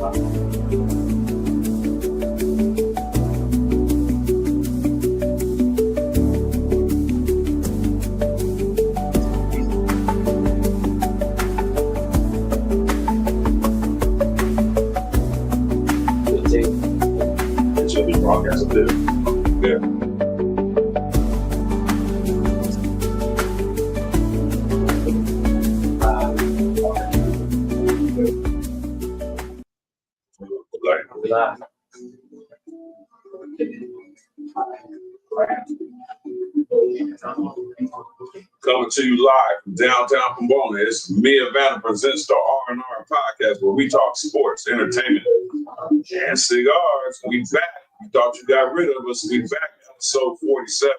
It should be broadcast up there. Yeah. Coming to you live from downtown Pomona, it's Mia Vanna presents the R&R podcast where we talk sports, entertainment, and cigars. We back. You thought you got rid of us. We back. Episode 47,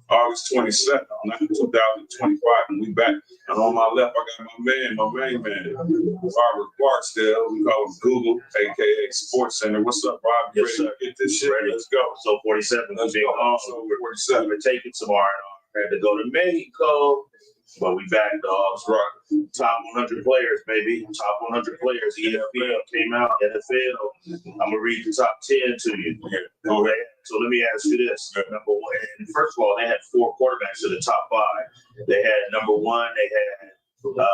August 27th, 2025, and we back. And on my left, I got my main man, Robert Barksdale. We call him Google, aka Sports Center. What's up, Rob? You ready to get this shit? Ready. Let's go. So 47. Let's go. Also 47. We're taking some R&R. Had to go to Mexico, but we back, dogs. Right. Top 100 players, baby. Top 100 players. EFL came out. NFL. I'm gonna read the top 10 to you. Go ahead. So let me ask you this. Number one, and first of all, they had 4 quarterbacks to the top 5. They had number 1, they had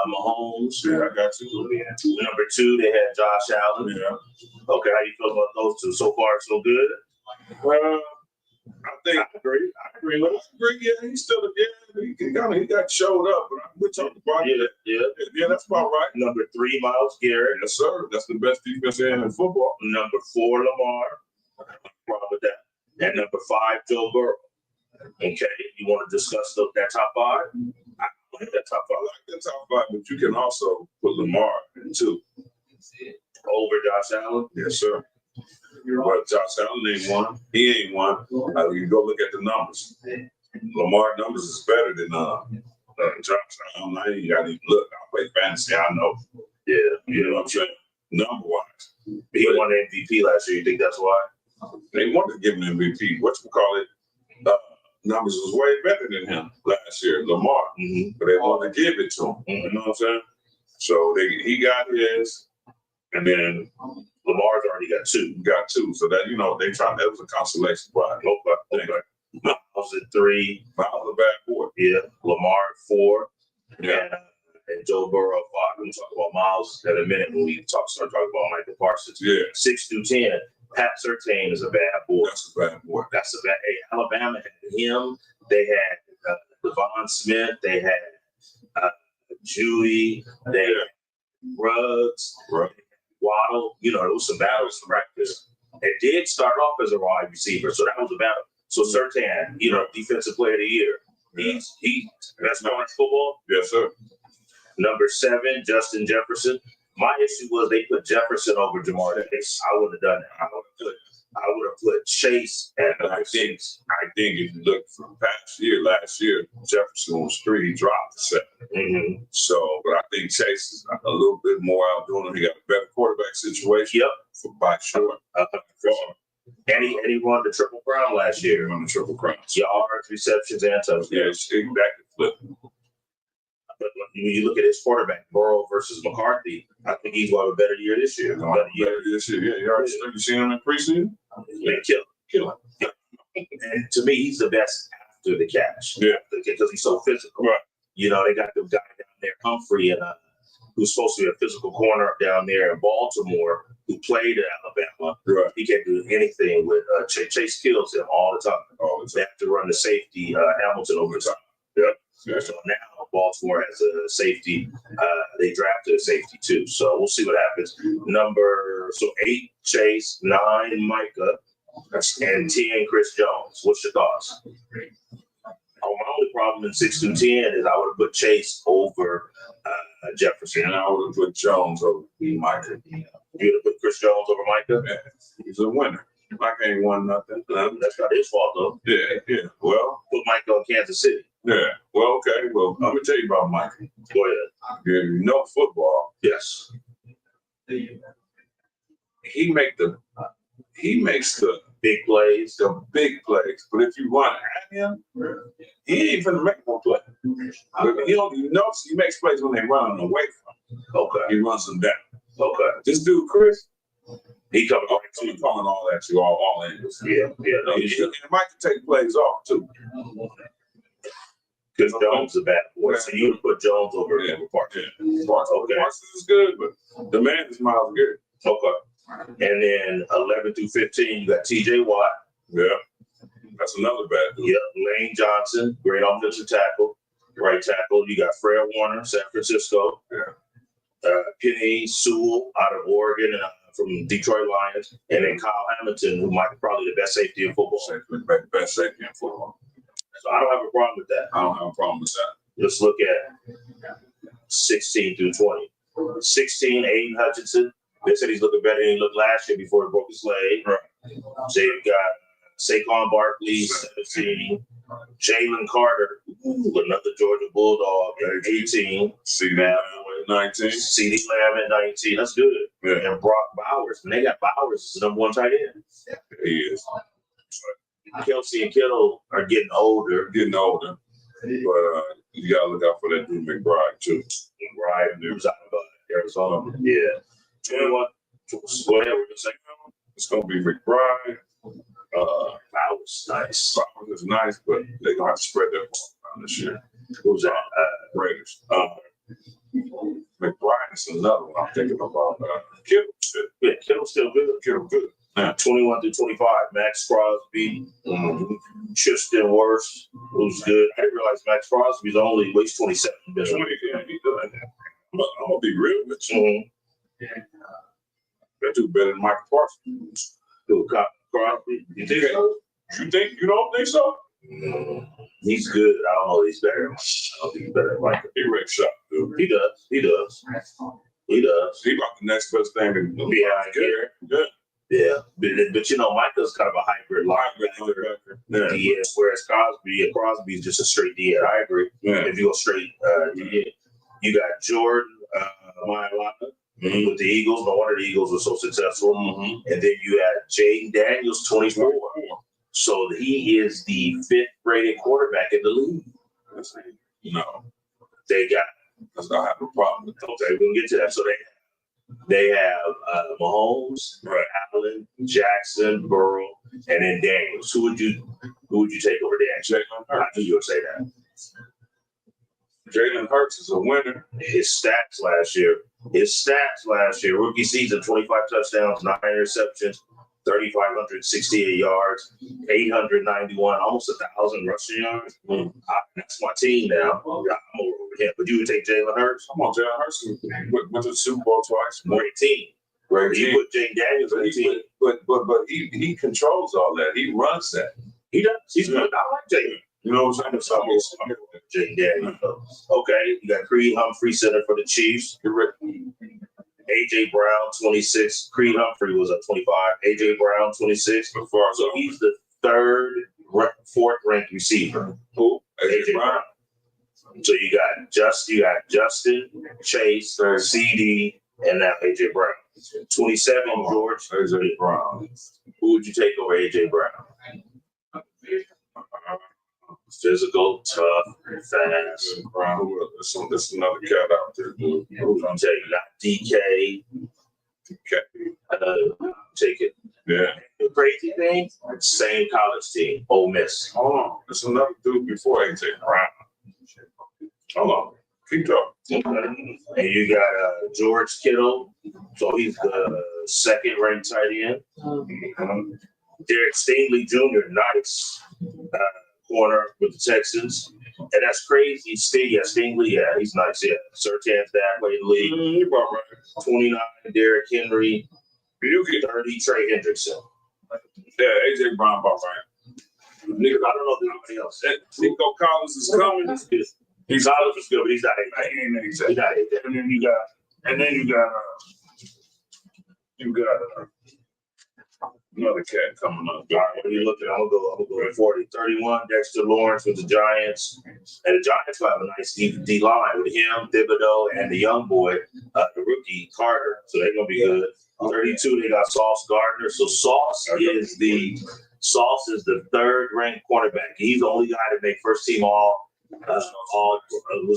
Mahomes. Yeah, I got you. Number 2, they had Josh Allen. Yeah. Okay, how you feel about those two? So far, so good? I agree. Yeah, he's still he got showed up, but we're talking about it. Yeah, that's about right. Number 3, Myles Garrett. Yes, sir. That's the best defense in football. Number 4, Lamar. Wrong with that. And number 5, Joe Burrow. Okay, you want to discuss that top 5? I like that top 5. I like that top 5, but you can also put Lamar in 2. Over Josh Allen? Yes, sir. But Josh Allen ain't one. He ain't one. You go look at the numbers. Lamar numbers is better than Josh Allen. I ain't got to even look. I play fantasy. I know. Yeah, You know what I'm saying? Number wise. he won the MVP last year. You think that's why? They wanted to give him MVP. Whatchamacallit, numbers was way better than him last year, Lamar. Mm-hmm. But they wanted to give it to him. Mm-hmm. You know what I'm saying? So he got his, and then Lamar's already got 2. got 2. So that, that was a consolation prize. Okay. Miles at 3. Miles a bad boy. Yeah. Lamar at 4. Yeah. And Joe Burrow at 5. We'll talk about Miles in a minute when we start talking about Michael Parsons. Yeah. 6 through 10. Pat Surtain is a bad boy. That's a bad boy. That's a bad. Hey, Alabama had him. They had Devon Smith. They had Judy. They had Ruggs. Right. Waddle. It was some battles to practice. It did start off as a wide receiver, so that was a battle. So Surtain, defensive player of the year. He's best college football. Yes, sir. Number 7, Justin Jefferson. My issue was they put Jefferson over Jamar Chase. I would have done that. I would have put Chase at I think if you look from last year, Jefferson was 3, he dropped to 7. Mm-hmm. So, but I think Chase is a little bit more outdoing him. He got a better quarterback situation. Yep. By short. And he won the Triple Crown last year. He won the Triple Crown. Yards, receptions, and touchdowns. Yeah, he back and flip. But when you look at his quarterback, Burrow versus McCarthy, I think he's going to have a better year this year. Better this year. Yeah, you seen him in preseason? Yeah, kill him. And to me, he's the best after the catch. Yeah. Because he's so physical. Right. They got the guy down there, Humphrey, and who's supposed to be a physical corner up down there in Baltimore, who played at Alabama. Right. He can't do anything with Chase kills him all the time. They have to run the safety, Hamilton, over the top. Yeah. So now Baltimore has a safety. They drafted a safety too. So we'll see what happens. 8, Chase, 9, Micah, and 10, Chris Jones. What's your thoughts? My only problem in 6 through 10 is I would have put Chase over Jefferson. And I would have put Jones over Micah. You would have put Chris Jones over Micah? Yeah. He's a winner. Micah ain't won nothing. That's not his fault, though. Yeah. Well, Put Micah on Kansas City. yeah. Well, okay. Well, let me tell you about Micah. Go ahead. If you know football, Yes. he makes the Big plays. big plays. But if you run at him, he ain't finna make no play. But he makes plays when they run away from him. Okay. He runs them down. Okay. This dude, Chris, He coming Oh, right to he's you. coming all at you, all angles. Yeah. No, And he should. it might take plays off too. Because Jones is a bad boy. So you would put Jones over Yeah. Parsons. Yeah. Parsons is good, but the man is Myles Garrett. Okay. And then 11 through 15, you got T.J. Watt. Yeah. That's another bad dude. Yep. Lane Johnson, great offensive tackle. Right tackle. You got Fred Warner, San Francisco. Yeah. Penny Sewell out of Oregon and from Detroit Lions. And then Kyle Hamilton, who might be probably the best safety in football. Best safety in football. So I don't have a problem with that. I don't have a problem with that. Let's look at 16 through 20. 16, Aiden Hutchinson. They said he's looking better than he looked last year before he broke his leg. Right. So you've got Saquon Barkley, 17. Jalen Carter, another Georgia Bulldog, at 18. CD Lamb at 19. CeeDee Lamb at 19. That's good. Yeah, And Brock Bowers. And they got Bowers as the number one tight end. he is. Kelsey and Kittle are getting older. Getting older. But you got to look out for that dude McBride, too. Right. Who's out of Arizona. Yeah. 21. Go ahead with the second one. It's going to be McBride. Bowers. Nice. Bowers is nice, but they're going to have to spread their ball around this year. Who's that? Raiders. McBride is another one I'm thinking about. Kittle. Shit. Yeah, Kittle's still good. Kittle good. 21 through 25. Max Crosby, Tristan Wirfs, who's good. I didn't realize Max Crosby's only weighs 27. Yeah, he good. I'm going to be real with you. Mm-hmm. That dude better than Michael Parsons. Who, Crosby? You think so? You don't think so? He's good. I don't know if he's better. I don't think he's better than Michael. He wrecked shop, dude. He does. He does. He does. He about the next best thing to be Behind Garrett. Yeah. Yeah. But you know, Michael's kind of a hybrid linebacker. Yeah. Yeah. Whereas Crosby's just a straight D. I agree. Yeah. If you go straight D, you got Jordan Mailata with the Eagles. No wonder the Eagles were so successful. Mm-hmm. And then you had Jaden Daniels, 24. So he is the 5th rated quarterback in the league. No. They got. That's not have a problem with that. Okay, we're gonna get to that. So they have Mahomes, Right. Allen, Jackson, Burrow, and then Daniels. Who would you take over Daniels? Jalen I Hurts. knew you would say that. Jalen Hurts is a winner. His stats last year, rookie season, 25 touchdowns, 9 interceptions, 3,568 yards, 891, almost 1,000 rushing yards. That's my team now. I'm over him. But you would take Jalen Hurts? Come on, Jalen Hurts went to the Super Bowl twice. Great team. Great You team. put Jane Daniels on the team. But he controls all that. He runs that. He does. He's good. I like Jalen. You know what I'm saying? Jane Daniels. Okay, you got Creed Humphrey, center for the Chiefs. You're right. AJ Brown, 26. Creed Humphrey was at 25. AJ Brown, 26. As far as So he's the 4th ranked receiver. who? AJ Brown. So you got Justin, Chase, CD, and now AJ Brown. 27, George. AJ Brown. Who would you take over AJ Brown? Physical, tough, fast. Brown. There's another cat out there, dude. Who's gonna take it? Not DK. Okay. Take it. Yeah. The crazy thing, same college team, Ole Miss. Hold on. There's another dude before AJ Brown. Hold on. Keep talking. And you got George Kittle, so he's the 2nd ranked tight end. Derek Stingley Jr., nice corner with the Texans. And that's crazy. Stingley, he's nice. Yeah, Surtan's dad played in the league. You about right. 29, Derrick Henry. You get 30, Trey Hendrickson. yeah, AJ Brown about right. Nigga, I don't know if anybody else. Nico Collins is coming. He's Collins is good, but he's not He ain't He's AJ. not And then you got another cat coming up. All right, when you look at, I'm gonna go at 40. 31, Dexter Lawrence with the Giants. And the Giants will have a nice D line with him, Thibodeau, and the young boy, the rookie Carter. So they're gonna be good. 32, they got Sauce Gardner. So Sauce is the 3rd ranked cornerback. He's the only guy to make first team was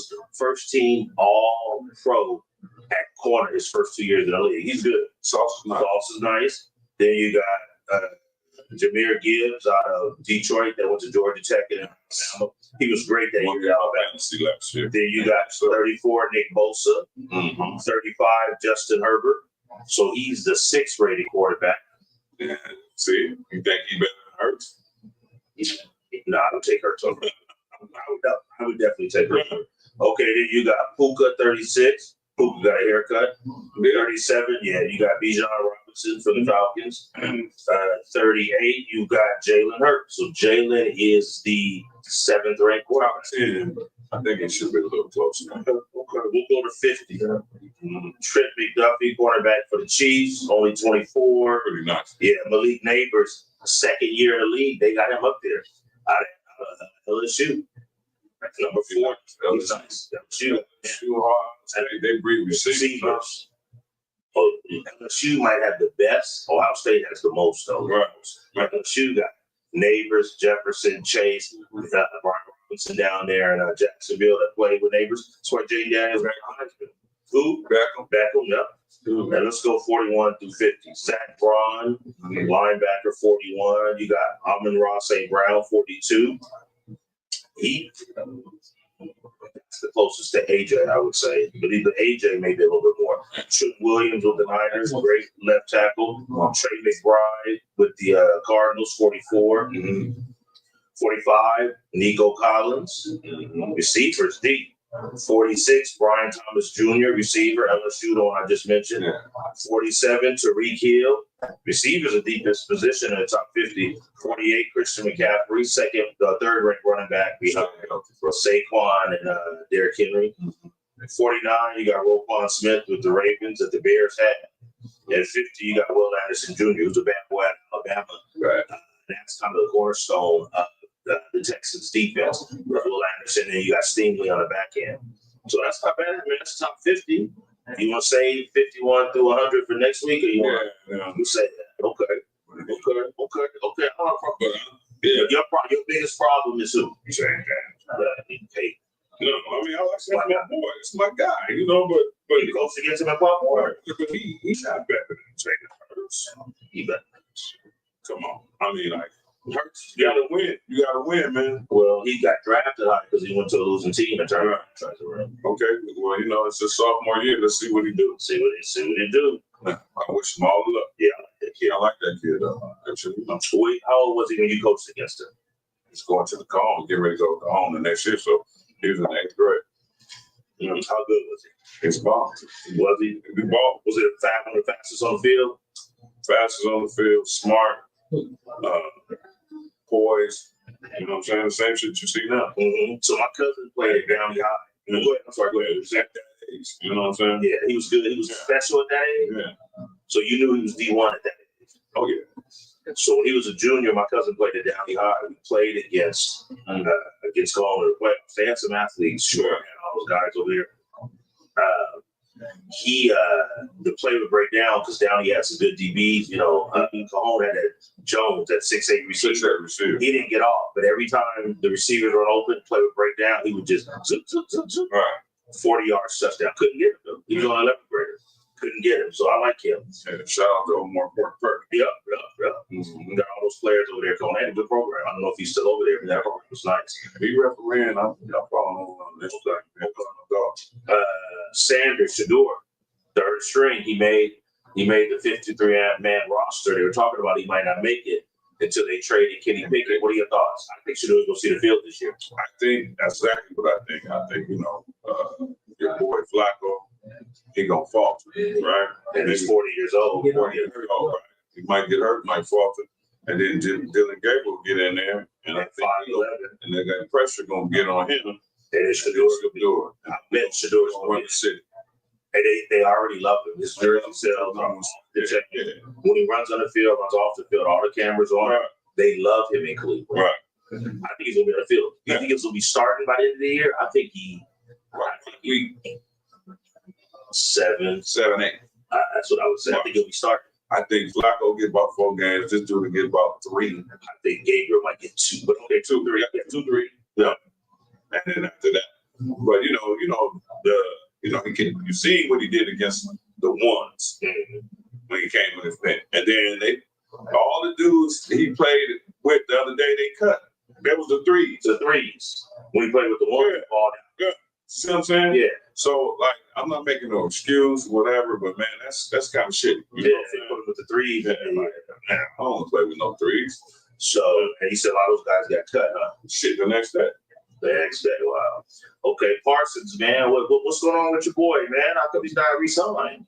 the first team all pro at corner his first 2 years in the league. He's good. Sauce is nice. Sauce is nice. Then you got Jahmyr Gibbs out of Detroit that went to Georgia Tech in Alabama. He was great that year at Alabama. Last year. Then you got 34 Nick Bosa, 35 Justin Herbert. So he's the 6th rated quarterback. Yeah. See, you think he better than Hurts? No, I would take Hurts over. I would definitely take Hurts. Okay, then you got Puka 36. Puka got a haircut. 37, yeah, you got Bijan Robinson for the Falcons. 38, you got Jalen Hurts. So Jalen is the 7th ranked quarterback. 10. I think it should be a little closer. Okay, we'll go to 50. Trent McDuffie, quarterback for the Chiefs, only 24. Pretty nice. Yeah, Malik Neighbors, 2nd year in the league. They got him up there. Out of LSU. Number 4. He's nice. LSU. They breed receivers. Oh, LSU might have the best. Ohio State has the most, though. Right. LSU got Neighbors, Jefferson, Chase, Brian Robinson down there in Jacksonville that played with Neighbors. That's why Jay Daniels got Heisman. Who? Beckham, yep. And let's go 41 through 50. Zach Braun, linebacker, 41. You got Amon-Ra St. Brown, 42. That's the closest to AJ, I would say. But even AJ maybe a little bit more. Trent Williams with the Niners, great left tackle. Trey McBride with the Cardinals, 44. 45, Nico Collins. Receivers deep. 46, Brian Thomas Jr., receiver, LSU, the one I just mentioned. 47, Tariq Hill. Receivers the deepest position in the top 50. 48, Christian McCaffrey, 3rd ranked running back behind Saquon and Derrick Henry. 49, you got Roquan Smith with the Ravens that the Bears had. At 50, you got Will Anderson Jr., who's a bad boy out of Alabama. Right. That's kind of the cornerstone of the Texans defense. Will Anderson, and you got Stingley on the back end. So that's not bad. I mean, that's top 50. You want to say 51 through 100 for next week, or you want to say that? Okay. I don't have a problem. Your biggest problem is who? Hey. No, I mean, I like saying my boy. It's my guy, but he goes against him at Baltimore. But he's not better than Jalen Hurts. He better. Come on. I mean, like, Hurts, you gotta win. You gotta win, man. Well, he got drafted high because he went to a losing team and turned around. Okay. Well, it's his sophomore year. Let's see what he do. See what he do. I wish him all the luck. Yeah, I like that kid though. Actually, how old was he when you coached against him? He's going to the Cone, getting ready to go to the home the next year. So he was in 8th grade. How good was he? He's ball. Was he? He ball. Was it 500 fastest on the field? Fastest on the field, smart, poised. You know what I'm saying? The same shit you see now. So my cousin played at Downey High. Go ahead. He was at that age. You know what I'm saying? Yeah, he was good. He was special at that age. Yeah. So you knew he was D1 at that age. Oh yeah. So when he was a junior, my cousin played at Downey High. We played against Cologne in the playoffs. They had some athletes, sure, and all those guys over there. The play would break down because Downey had some good DBs. Cologne had that Jones, that 6'8" receiver. He didn't get off, but every time the receivers were open, play would break down. He would just zoop. Right. 40 yards touchdown. Couldn't get him though. He was on 11th grader. Couldn't get him. So I like him. Yeah, shout out to Omar Perk. Yep. We got all those players over there. They had a good program. I don't know if he's still over there, but that program was nice. He refereeing. I'm following on this thing. Sanders, Shador, 3rd string. He made the 53-man roster. They were talking about he might not make it until they traded Kenny Pickett. What are your thoughts? I think Shador's going to see the field this year. I think that's exactly what I think. I think, your boy Flacco, he going to falter, right? And he's 40 years old. 40 years old, right? He might get hurt, might falter. And then Dylan Gabriel will get in there. And I think they got pressure going to get on him. And it's Shador. I bet Shador's going to run the city. And they already love him. His jersey sells. When he runs on the field, runs off the field, all the cameras on him. They love him in Cleveland. Right. I think he's going to be on the field. You think he's going to be starting by the end of the year? I think he. Week 7, 8. That's what I would say. I think he'll be starting. I think Flacco get about 4 games. This dude will get about 3. I think Gabriel might get 2. But okay, 2, 3. 2, 3. Yeah. And then after that, but you see what he did against the ones when he came with his pen. And then all the dudes he played with the other day, they cut. That was the threes. The threes. When he played with the ones, ball down. See what I'm saying? Yeah. So, like, I'm not making no excuse, whatever, but man, that's kind of shit. Yeah, they put him with the threes. Yeah, like, man, I don't want to play with no threes. So, and he said a lot of those guys got cut, huh? Shit, the next day. The next day, wow. Okay, Parsons, man, what's going on with your boy, man? How come he's not re-signed?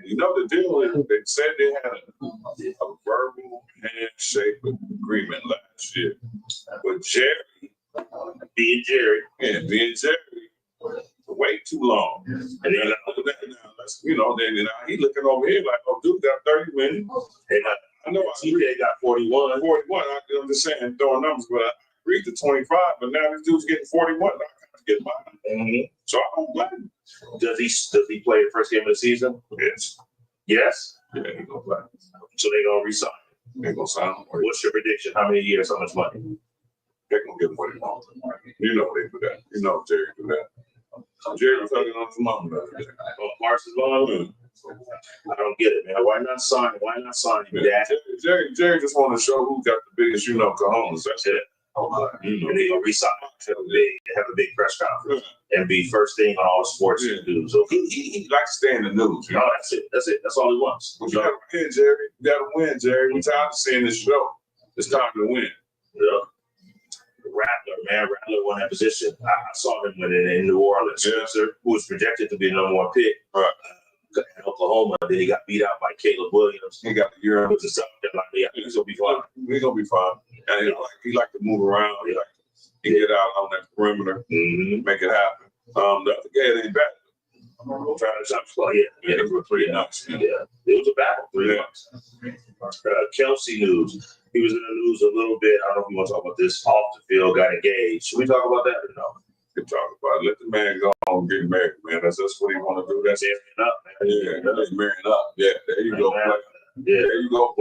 You know the deal is they said they had a verbal handshake agreement last year, but Jerry, being Jerry, way too long. and then Then he looking over here like, oh, dude got 30 million. and I know TJ got 41. 41. I'm just saying throwing numbers, but I agreed to 25. But now this dude's getting 41. I gotta get mine. Mm-hmm. So I don't blame him. Does he play the first game of the season? Yes. Yes. Yeah, he gonna play. So they gonna resign. They gonna sign him. What's your prediction? How many years? How much money? They gonna give him what he wants. You know they do that. You know Jerry do that. Jerry was talking on his mom the other day. Oh, Parsons ball? I don't get it, man. Why not sign? Why not sign him? Yeah, Dad? Jerry just want to show who got the biggest, cojones. That's it. And they gonna resign him. Have a big press conference and be first thing on all sports news. So He likes to stay in the news. no, that's it. That's it. That's all he wants. You gotta win, Jerry. You gotta win, Jerry. We're tired of seeing this show. It's time to win. Yeah. Rattler won that position. I saw him win it in New Orleans. Spencer, who was projected to be the number one pick in Oklahoma, then he got beat out by Caleb Williams. He got the year. With the South Carolina. He's gonna be fine. He's gonna be fine. And he like to move around. He get out on that perimeter, make it happen. The other guy ain't bad. I'm trying to jump. Yeah, it was pretty nice. Yeah, it was a battle. 3 months. Kelsey news. He was in the news a little bit. I don't know if you want to talk about this. Off the field, got engaged. Should we talk about that or no? We talk about it. Let the man go on and get married, man. That's what he want to do. That's marrying up, man. Yeah, that's marrying up. Yeah, there you go. Yeah, there you go.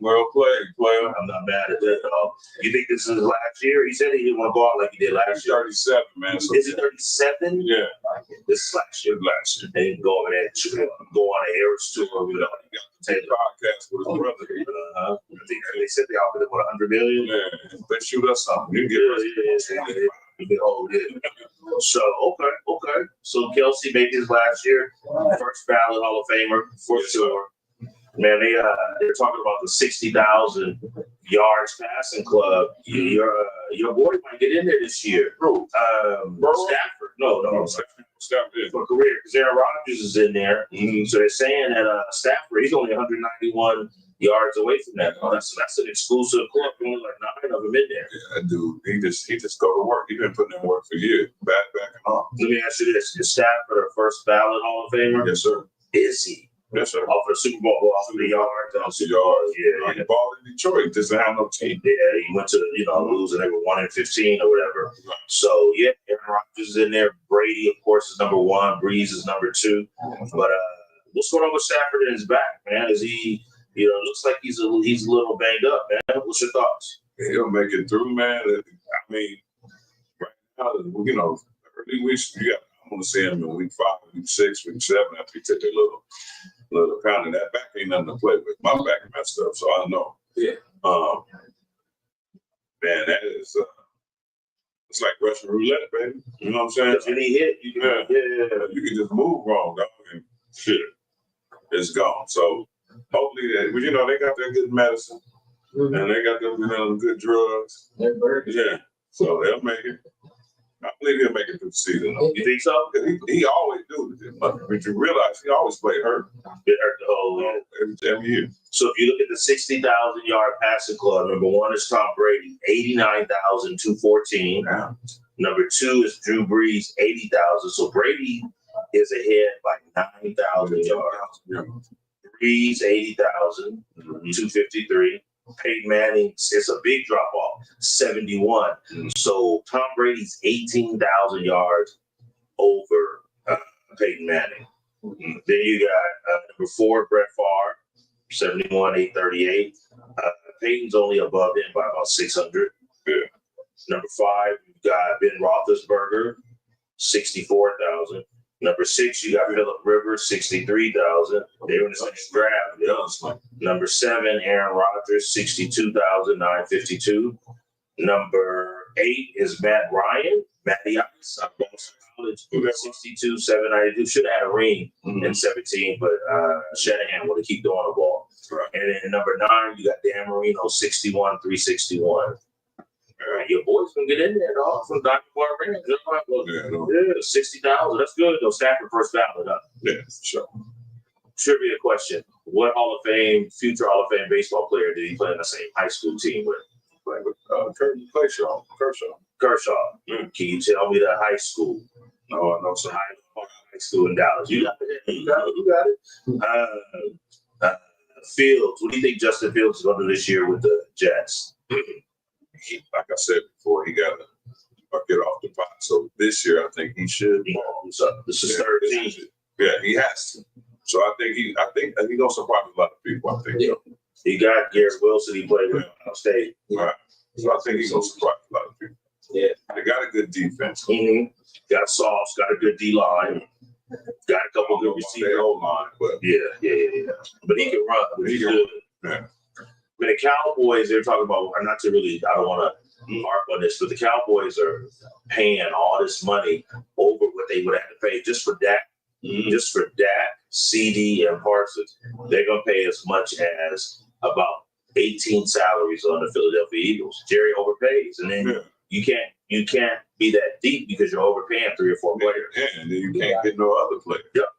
Well played, player. I'm not mad at that at all. You think this is last year? He said he didn't want to go out like he did last year. 37, man. So is he 37? Yeah. This is last year. And he can go over there and go on an Harris tour. He got to take a podcast with his brother. I think they said they offered him $100 million. Yeah, they shoot us something. You get So okay. So Kelsey made his last year, first ballot Hall of Famer for sure. Man, they're talking about the 60,000 yards passing club. Your boy might get in there this year. Stafford. No. Stafford for career because Aaron Rodgers is in there. So they're saying that Stafford, he's only 191 yards away from that. Oh, that's an exclusive club. Only like 9 of them in there. Yeah, that dude, he just go to work. He's been putting in work for years, back and on. Let me ask you this: is Stafford a first ballot Hall of Famer? Yes, sir. Is he? Yes, sir. Off the Super Bowl, off the yards, off the yards. Yeah. He balled in Detroit. Doesn't have no team. Yeah, he went to losing. They were 1-15 or whatever. Right. So yeah, Aaron Rodgers is in there. Brady, of course, is number 1. Breeze is number 2. But what's going on with Stafford in his back, man? Is he? Looks like he's a little banged up, man. What's your thoughts? He'll make it through, man. I mean, right now, early weeks, I want to see him in week 5, week 6, week 7 after he took a little pounding. That back ain't nothing to play with. My back messed up, so I know. Yeah. Man, that is it's like Russian roulette, baby. You know what I'm saying? Any hit, you can just move wrong, dog, and shit, it's gone. So hopefully, they got their good medicine and they got them good drugs. Yeah, so they'll make it. I believe he'll make it through the season. You think so? He always do. But you realize he always played hurt. Get hurt the whole year. Every year. So if you look at the 60,000 yard passing club, number 1 is Tom Brady, 89,214. Yeah. Number 2 is Drew Brees, 80,000. So Brady is ahead by 9,000 yards. Yeah. Brees, 80,000, 253. Peyton Manning, it's a big drop off, 71. So Tom Brady's 18,000 yards over Peyton Manning. Then you got number 4, Brett Favre, 71, 838. Peyton's only above him by about 600. Yeah. Number 5, you've got Ben Roethlisberger, 64,000. Number 6, you got Phillip Rivers, 63,000. They were in the same draft. Yeah. Number 7, Aaron Rodgers, 62,952. Number 8 is Matt Ryan, Matty Ice, out of Boston College, 62,792. Should have had a ring in 17, but Shanahan want to keep doing the ball. Right. And then number 9, you got Dan Marino, 61,361. All right, your boys can get in there, dog. From Dr. Barber. Yeah, 60,000. That's good. Though Stafford first ballot up. Yeah, sure. Trivia question: what future Hall of Fame baseball player did he play in the same high school team with? Kershaw. Kershaw. Can you tell me the high school? No, I know some high school in Dallas. You got it. You got it. Fields. What do you think Justin Fields is going to do this year with the Jets? Like I said before, he got to get off the pot. So this year, I think he should. This is 13. Yeah, he has to. So I think he's gonna surprise a lot of people. I think. Yeah. He got Garrett Wilson. He played with Ohio State. Right. So I think he's gonna surprise a lot of people. Yeah. They got a good defense. Mm-hmm. Got Sauce. Got a good D line. Got a couple good receivers. O-line, but yeah. But he can run. He's good. Yeah. But the Cowboys, they're talking about, I don't want to harp on this, but the Cowboys are paying all this money over what they would have to pay just for Dak. Just for Dak, CD, and Parsons. They're going to pay as much as about 18 salaries on the Philadelphia Eagles. Jerry overpays. And then you can't be that deep because you're overpaying 3 or 4 players. Yeah, and then you can't get no other players. Yep.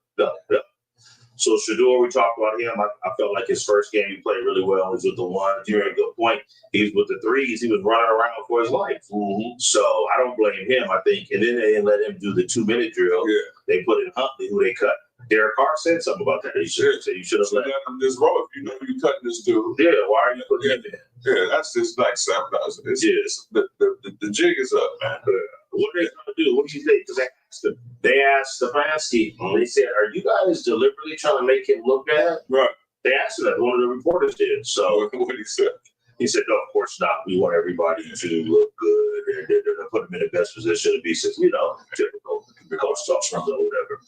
So Shedeur, we talked about him. I felt like his first game he played really well. He was with the 1s. You made a good point. He was with the 3s. He was running around for his life. Mm-hmm. So I don't blame him, I think. And then they didn't let him do the 2-minute drill. Yeah. They put in Huntley, who they cut. Derek Carr said something about that. He should have let him just roll. If you know you're cutting this dude. Yeah, why are you putting him in? Yeah, that's just like sabotaging. The jig is up, man. What are they trying to do? What do you think? Because they asked Stefanski, they said, are you guys deliberately trying to make him look bad? Right. They asked him that. One of the reporters did. So what did he say? He said, no, of course not. We want everybody to look good and put them in the best position to be, typical coach talks or whatever.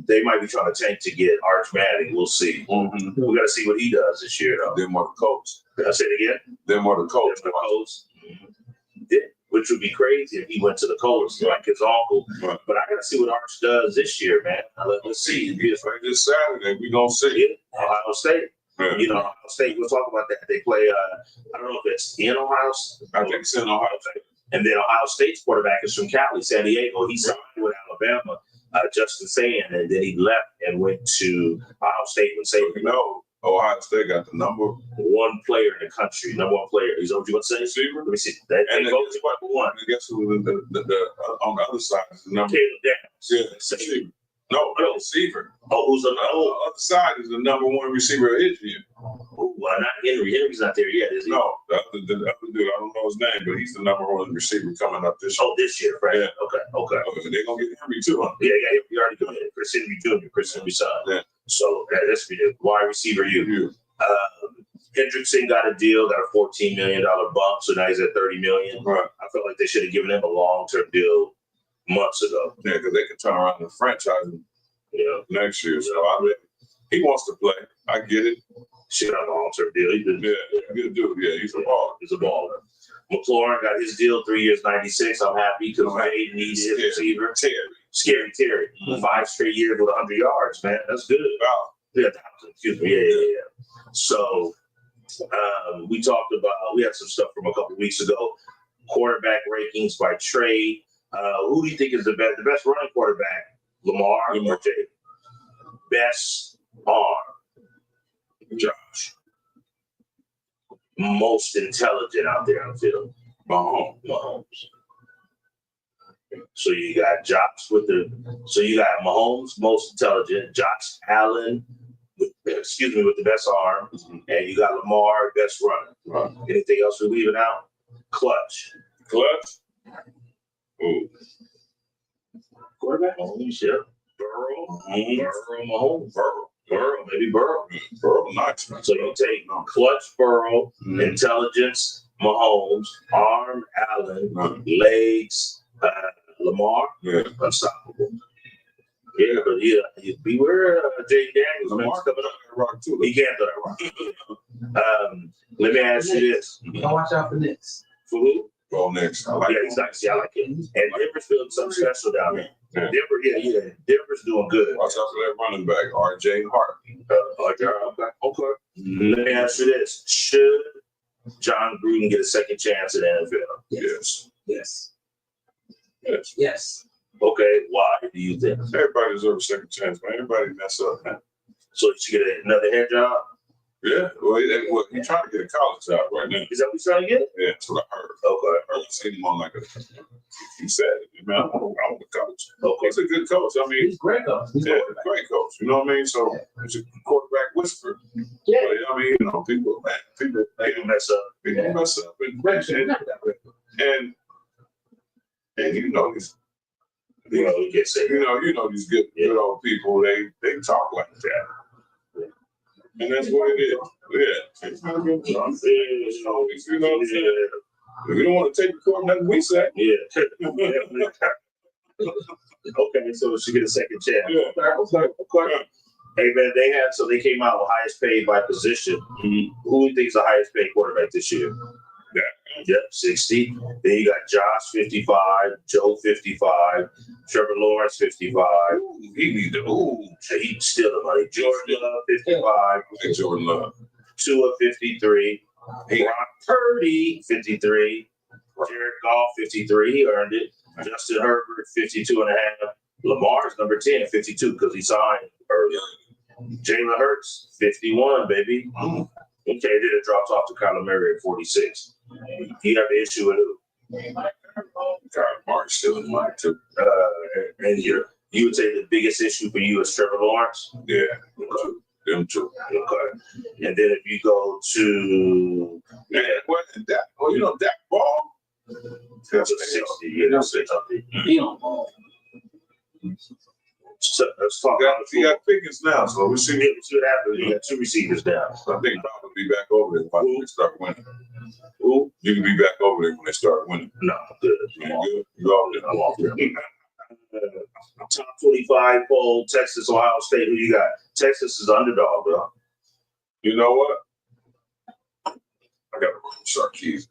They might be trying to tank to get Arch Manning. We'll see. Mm-hmm. We got to see what he does this year, though. Then more the coach. Did I say it again? Then more the coach. Mm-hmm. Yeah. Which would be crazy if he went to the Colts like his uncle. Right. But I got to see what Arch does this year, man. Let's see. This Saturday, we're going to see it. Ohio State. Yeah. Ohio State, we'll talk about that. They play, I don't know if it's in Ohio State. I think it's in Ohio State. And then Ohio State's quarterback is from Cali, San Diego. He signed with Alabama, Justin Sand, and then he left and went to Ohio State and say, Ohio State got the number 1 player in the country. Number 1 player. Is that what you want to say? Receiver? Let me see. They both number 1. I guess on the other side is the number. Caleb Downs. Yeah, receiver. No, receiver. Who's on the other side is the number 1 receiver of his year. Well, not Henry. Henry's not there yet, is he? No, the other dude, I don't know his name, but he's the number 1 receiver coming up this year. Oh, this year, right? Yeah. Okay. They're going to get Henry too, huh? Yeah, you already doing it. Chris Henry Jr., Chris Henry's son. Yeah. So that's the wide receiver you. Hendrickson got a deal, got a $14 million bump, so now he's at $30 million. Right. I felt like they should have given him a long-term deal months ago. Yeah, because they could turn around the franchise next year. So he wants to play. I get it. Should have a long-term deal. Good dude. Yeah, he's a baller. He's a baller. McLaurin got his deal, 3 years, 96. I'm happy because they needed his receiver. Scary Terry. 5 straight years with 100 yards, man. That's good. Wow. Yeah, excuse me. Yeah. So we talked about, we had some stuff from a couple weeks ago. Quarterback rankings by trade. Who do you think is the best running quarterback? Lamar or Jay? Best arm? Josh. Most intelligent out there on the field? Mahomes. So you got Josh with Mahomes, most intelligent, Josh Allen, with the best arm, and you got Lamar, best runner. Right. Anything else we're leaving out? Clutch. Ooh. Quarterback? Mahomes, yeah. Burrow, Mahomes. Burrow, maybe Burrow. Burrow, nice. So you take Clutch, Burrow, intelligence, Mahomes, arm, Allen, legs, Lamar, unstoppable. Yeah, but beware Jay Daniels, man. Lamar Coming up. rock too. He can't throw that rock. Let me ask you this. Watch out for Knicks. For who? Go next. I like Yeah, he's nice. Yeah, I like him. And Denver's doing something special down there. Yeah. Denver, Denver's doing good. Watch out for that running back, RJ Hart. Okay. Let me ask you this. Should John Gruden get a second chance in the NFL? Yes. Yes. Yes. Yes. Okay, why do you think? Everybody deserves a second chance, man. Everybody mess up, man. So you should get another head job? Yeah. Well, he's trying to get a college job right now. Is that what he's trying to get? Yeah, that's what I heard. Okay. I seen him on like he said, man, I'm a coach. Okay. He's a good coach. I mean, He's great though. yeah, great coach. You know what I mean? So it's a quarterback whisper. Yeah. But, I mean, people People mess up. people mess up, and you know these. You can't say that. You know these good old people. They talk like that, and that's what it is. Yeah. You know what I'm saying? We don't want to take the court nothing we say. Yeah. Okay, so she get a second chance. Yeah. Okay. Hey man, they came out with highest paid by position. Mhm. Who do you think is the highest paid quarterback this year? Yeah. Yep, 60. Then you got Josh 55, Joe 55, Trevor Lawrence 55. He need to. He's still the money. Jordan Love 55, Jordan Love. Tua 53, Brock Purdy 53, Jared Goff 53. He earned it. Justin Herbert 52 and a half. Lamar's number 10, 52 because he signed early. Jalen Hurts 51, baby. Mm. Okay, then it drops off to Kyler Murray at 46. You have an issue with who? Kyle Mark still in mine too. And you would say the biggest issue for you is Trevor Lawrence? Yeah. Them two. Okay. And then if you go to Dak Ball. that's a 60, that's 60. He on ball. So let's talk about He got Pickens now, so we'll see. what happens. You got two receivers down. I think Bob will be back over there when they start winning. Who? You can be back over there when they start winning. No, good. You good? You off there? I'm off there. Top 25 poll, Texas, Ohio State. Who you got? Texas is underdog, bro. You know what? I got to Sarkis.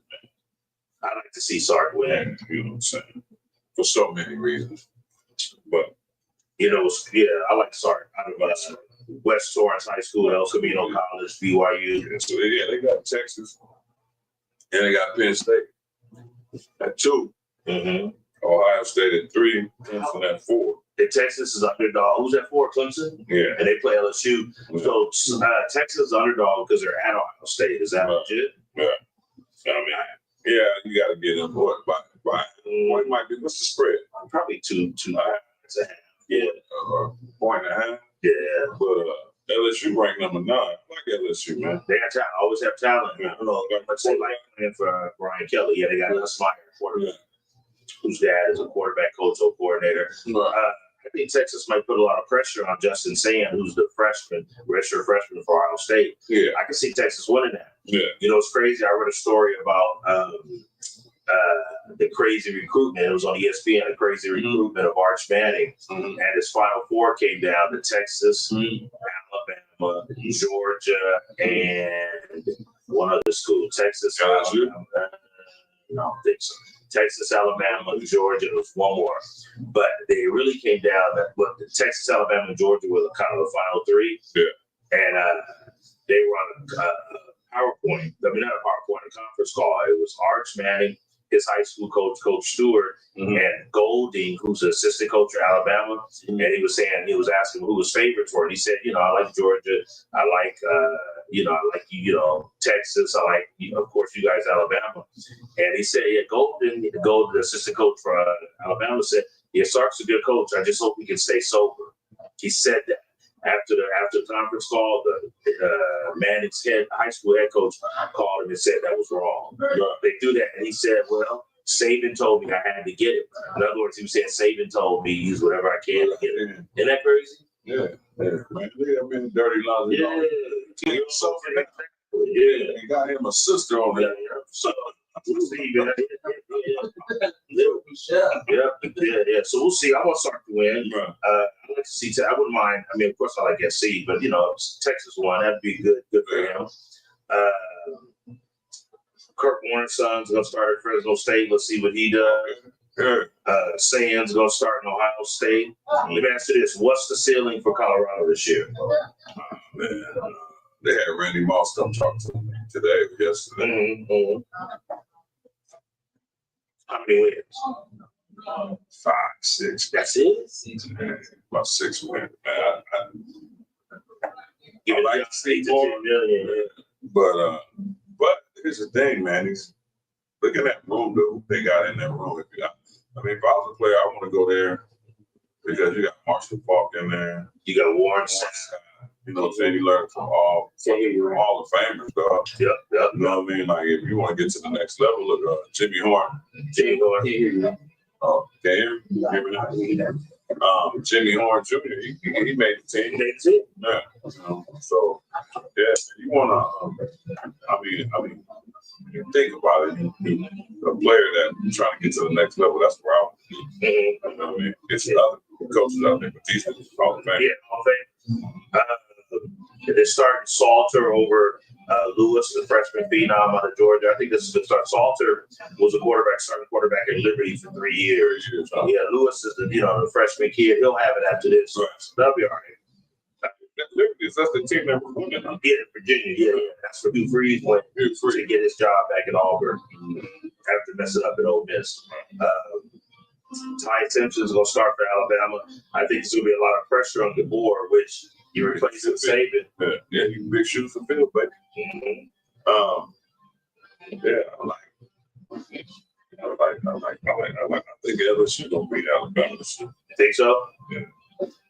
I like to see Sark win. You know what I'm saying? For so many reasons. But I like Sark. Out of West Torrance High School, El Camino College, BYU. they got Texas and they got Penn State at 2. Mm-hmm. Ohio State at 3, Clemson at 4. And Texas is underdog. Who's that for? Clemson? Yeah. And they play LSU. So Texas is underdog because they're at Ohio State. Is that legit? Yeah. I mean, yeah, you got to get them. What might be? What's the spread? Probably two. It's a half. Yeah. Point and a half. Yeah. But LSU ranked number 9. I like LSU, man. They got talent. Always have talent. I don't know how much they like playing for Brian Kelly. Yeah, they got Les Meyer, quarterback, whose dad is a quarterback coach or coordinator. I think Texas might put a lot of pressure on Justin Sand, who's the redshirt freshman for Ohio State. Yeah. I can see Texas winning that. Yeah. It's crazy. I read a story about the crazy recruitment. It was on ESPN, the crazy recruitment of Arch Manning. Mm-hmm. And his Final Four came down to Texas, Alabama, Georgia, and one other school. Texas, Alabama. No, I don't think so. Texas, Alabama, Georgia. There was one more. But they really came down that Texas, Alabama, and Georgia were kind of the final 3. Yeah. And they were on a PowerPoint. I mean, not a PowerPoint, a conference call. It was Arch Manning, his high school coach, Coach Stewart, and Golding, who's the assistant coach at Alabama. And he was asking who his favorites were. And he said, I like Georgia. I like, Texas. I like, of course, you guys, Alabama. And he said, Golding, the assistant coach for Alabama, said, Sark's a good coach. I just hope he can stay sober. He said that. After the conference call, the Manning's high school head coach called him and said that was wrong. They do that, and he said, "Well, Saban told me I had to get it." In other words, he was saying, "Saban told me use whatever I can to get it." Isn't that crazy? Yeah, man. I mean, dirty laundry. Yeah, He got him a sister on there. So we'll see, man. Yeah. So we'll see. I want Sark to win. I like to see. I wouldn't mind. I mean, of course, I like SC, but Texas won. That'd be good for him. Kirk Warner's son's gonna start at Fresno State. Let's see what he does. Sands gonna start in Ohio State. Let me ask you this: what's the ceiling for Colorado this year? Man, they had Randy Moss come talk to me today or yesterday. How many wins? 5, 6. That's it. About 6 wins. Man, Give it like like 8 to 10 million. but here's the thing, man. Look at that room, dude. They got in that room. If I was a player, I want to go there because you got Marshall Falk in there. You got Warren. You know what I'm saying? You learn from all the famous, dog. Yep. You know what I mean? Like, if you want to get to the next level, look at Jimmy Horn. Jimmy Horn. Can you hear me now? Jimmy Horn Jr., he made the team. Yeah. So, yeah, you want to, when you think about it, a player that trying to get to the next level, that's where I want to be. You know what I mean? It's the other coaches out there, but these are Hall of Fame. Yeah, Hall of Fame. They're starting Salter over Lewis, the freshman phenom out of Georgia. I think this is the start. Salter was a starting quarterback at Liberty for 3 years. Yeah, Lewis is the freshman kid. He'll have it after this. So that'll be all right. Liberty, that's the team that was winning. Yeah, Virginia. Yeah. That's where Hugh Freeze went to get his job back at Auburn after messing up at Ole Miss. Ty Simpson's going to start for Alabama. I think there's going to be a lot of pressure on DeBoer, which you replace with Saban. Yeah, you big shoes to fill, baby. I think LSU gonna beat Alabama. You think so? Yeah.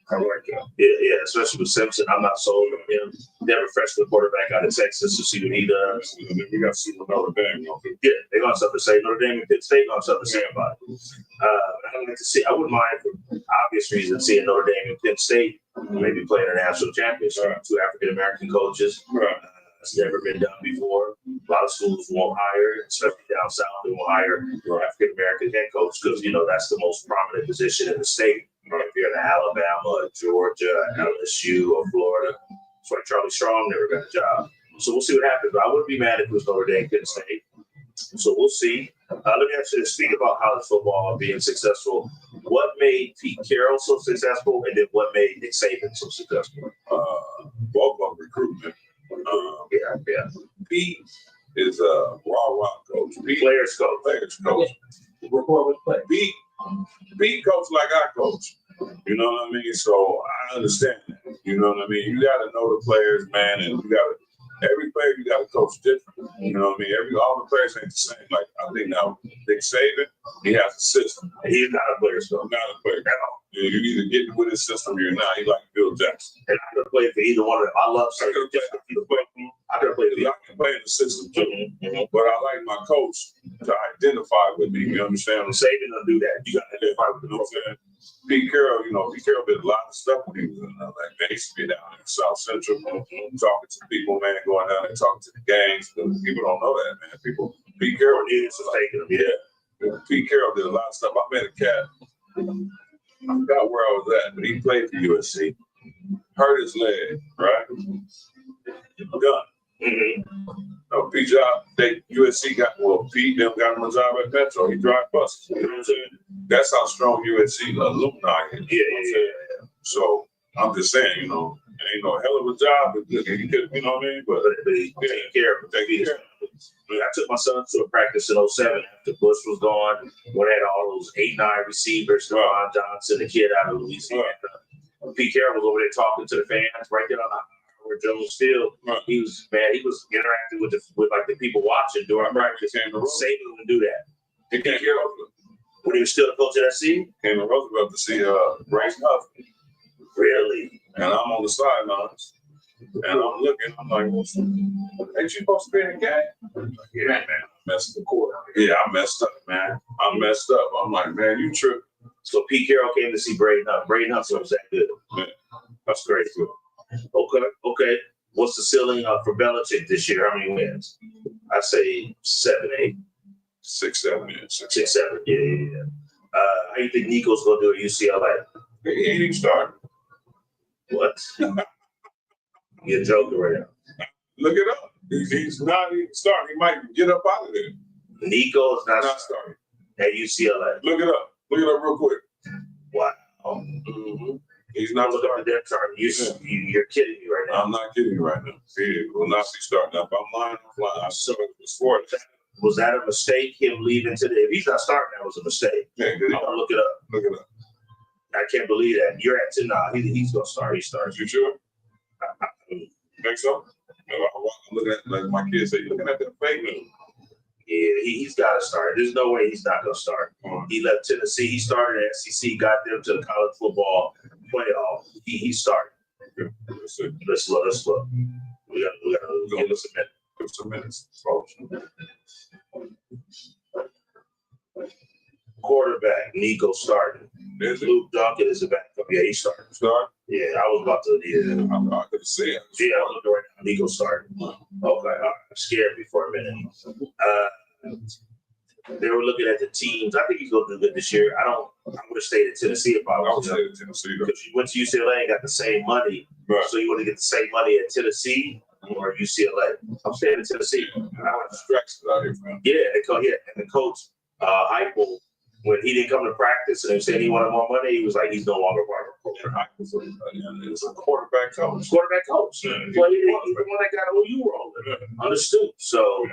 I like that. Yeah, especially with Simpson. I'm not sold on him. Never freshman quarterback out of Texas to see what he does. And then we got to see what Notre Dame gonna do. Yeah, they're gonna have something to say. Notre Dame and Penn State gonna have something to say about it. I'd like to see. I wouldn't mind, for obvious reasons, seeing Notre Dame and Penn State maybe playing a national championship. Two African American coaches. It's never been done before. A lot of schools won't hire, especially down south, they won't hire African American head coach because that's the most prominent position in the state. If you're in Alabama, Georgia, LSU, or Florida, that's why Charlie Strong never got a job. So we'll see what happens. But I wouldn't be mad if it was Notre Dame, Penn State. So we'll see. Let me actually speak about college football and being successful. What made Pete Carroll so successful, and then what made Nick Saban so successful? Both of recruitment. Pete is a raw coach. Players coach. Report with play. Pete coach like I coach. You know what I mean? So I understand that. You know what I mean? You got to know the players, man, and every player you got to coach different. You know what I mean? All the players ain't the same. Like I think now Nick Saban, he has a system. He's not a player, so not a player at all. You either get with his system or you're not. He like Bill Jackson. And I could have played for either one of them. I love Saban. I could have played for I can play in the system too. But I like my coach to identify with me. You understand? Saban don't do that. You got to identify with the You know what I'm saying? Pete Carroll, Pete Carroll did a lot of stuff when he was in like they used to be down in South Central, talking to people, man, going down there talking to the gangs. People don't know that, man. Pete Carroll needed to take them. Yeah. Pete Carroll did a lot of stuff. I met a cat. I forgot where I was at, but he played for USC. Hurt his leg, right? Done. Pete job, USC Pete them got him a job at Metro. He drive buses. You know what I'm saying? That's how strong USC alumni is. Yeah. So I'm just saying, it ain't no hell of a job. He could, you know what I mean? But he taking care of it. I took my son to a practice in 2007 after Bush was gone. When I had all those 8-9 receivers, Stephon Johnson, the kid out of Louisiana. Pete Carroll was over there talking to the fans right there on the Jones Field. He was interacting with the people watching during practice. Saban would do that. He can't get over it. When he was still the coach at SC? Came to Roosevelt to see Bryce Huff. Really? And I'm on the sidelines. And I'm looking, I'm like, ain't you supposed to be in the game? Yeah, man, I messed the court. Yeah, I messed up, man. I'm like, man, you tripping. So Pete Carroll came to see Braden Huff. Braden Huff was that good. Man, that's crazy. Okay. What's the ceiling for Belichick this year? How many wins? I say 7, 8. 6, 7, yeah. 6, 7, yeah. How you think Nico's going to do at UCLA? He ain't even started. What? You're joking right now. Look it up. He's not even starting. He might get up out of there. Nico is not Not starting starting. at UCLA. Look it up. Look it up real quick. Wow. He's not Look up the starting. depth chart. You're kidding me right now. I'm not kidding you right now. He will not be starting. Now, if I'm lying, I'm lying. I saw it before. Was that a mistake, him leaving today? If he's not starting, that was a mistake. Yeah, I'm going to look it up. look it up. I can't believe that. You're at 10. Nah, he's going to start. He starts. You sure? Think so? I'm looking at, like my kids say, you're looking at that fake news. Yeah, he's got to start. There's no way he's not going to start. He left Tennessee. He started at SEC, got them to the college football playoff. He started. Let's look. We got to give us a minute. Give us a minute, folks. Quarterback, Nico starting. Is it? Luke Duncan is a backup. Yeah, he started. Start? Yeah, I was about to. Yeah, I could see it. yeah, I'm looking right now. Nico started. Okay, all right. Scared me for a minute. They were looking at the teams. I think he's going to do good this year. I would have stayed at Tennessee if I I would was say him. Tennessee. though. Because you went to UCLA and got the same money. Right. So you want to get the same money at Tennessee or UCLA? I'm staying at Tennessee. I was stretched out here, man. Yeah, and the coach, Heupel, when he didn't come to practice and they said he wanted more money, he was like, he's no longer part of the program. It's a quarterback coach. Quarterback coach. Yeah. Well, he's the one that got OU rolling. Understood. So,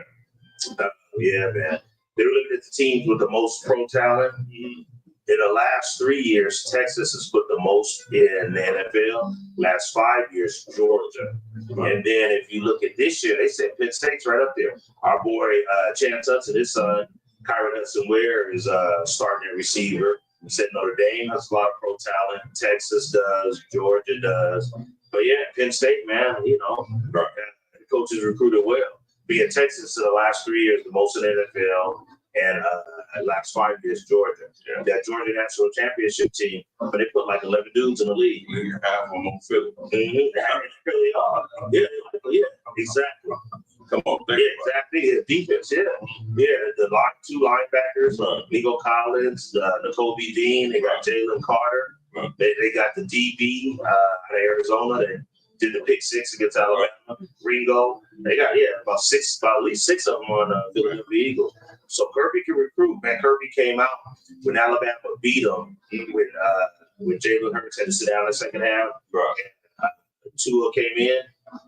yeah, man. They were looking at the teams with the most pro talent. In the last 3 years, Texas has put the most in the NFL. Last 5 years, Georgia. And then if you look at this year, they said Penn State's right up there. Our boy Chance Hudson, his son, Kyron Hudson-Ware, is starting at receiver. He said Notre Dame has a lot of pro talent. Texas does. Georgia does. But yeah, Penn State, man, the coaches recruited well. Being Texas in the last 3 years, the most in the NFL, and last 5 years, Georgia. Yeah. That Georgia national championship team, but they put like 11 dudes in the league. Half of them on Philly. They really are. Yeah, exactly. Come on, think Yeah, about exactly. Yeah, defense. Yeah, the two linebackers, Nico Collins, N'Kobe Dean. They got Jalen Carter. They got the DB out of Arizona. They did the pick six against Alabama. Ringo. They got about at least six of them on Philadelphia Eagles. So Kirby can recruit. Man, Kirby came out when Alabama beat them when Jalen Hurts had to sit down in the second half. Right. Tua came in.